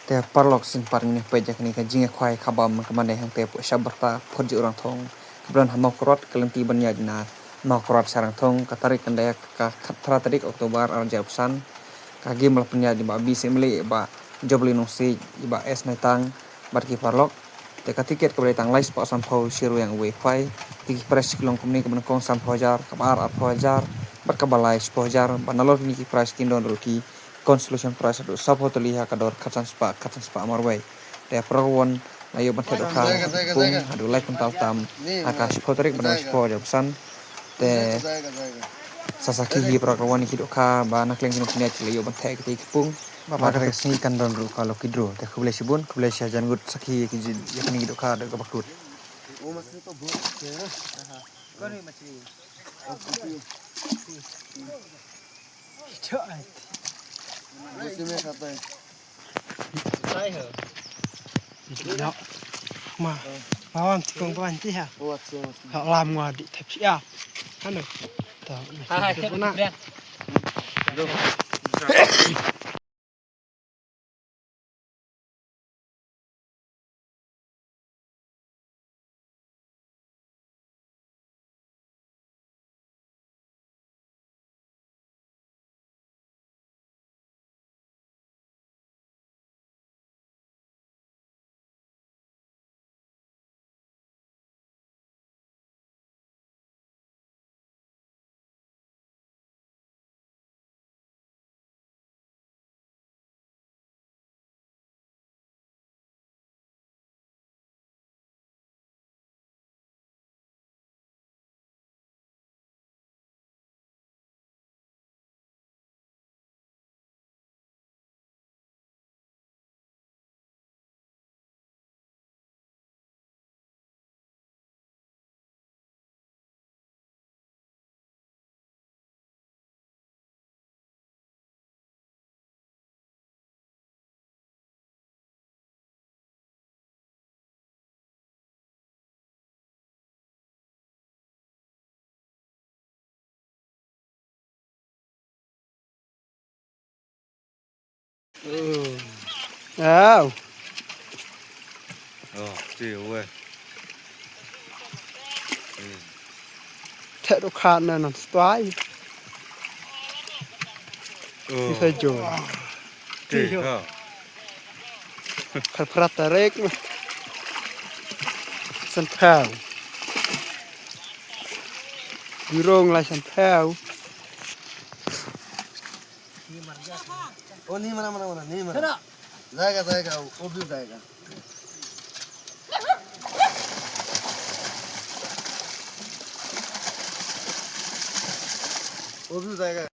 te parlok sin parni pejak ni ka jinge khwai khabam kamane hang te shabarta phorji orang thong kabran hamok krot kelenti banya na makrot sarang thong katarik kandaya ka 13 tarik Oktober ar japsan kagi mal penya di ba bisemli ba jobli nongsi ba es naitang barki parlok te ka tiket ka tang lais pa san phau shiru yang wifi tiki price kilong kumni ka kong san phajar kabar ar phajar barkabalai phajar banalor ni ki price kindon ruki consolation price do sabotoli ha kador khatsan spa marwai te prawon ayo ban thedo kha pung adu lai kuntal tam akash photorik banas po japsan te sasaki hi prakrawani ki dokha ba nakleng kinu punya chile yo ban thek te pung ba ka sni kandon ru ka lokidro te khuble sibun khuble sha jangut sakhi ki yakni ki dokha de ka bakut वो मछली तो बहुत अच्छी है ना कौन है मछली जैसे में खाता है sai hả đó mà bao anh cũng có anh tí hả वो अच्छी है मछली họ làm ngoài đi thập sĩ à hắn được đó hai là thế con đen đâu chiều ơi thế độ khăn này nó toái như thế rồi chiều khăn phật ta rek mà sân phèo đi rong lại sân phèo वो नहीं मना मना मना नहीं मना जाएगा जाएगा वो भी जाएगा वो भी जाएगा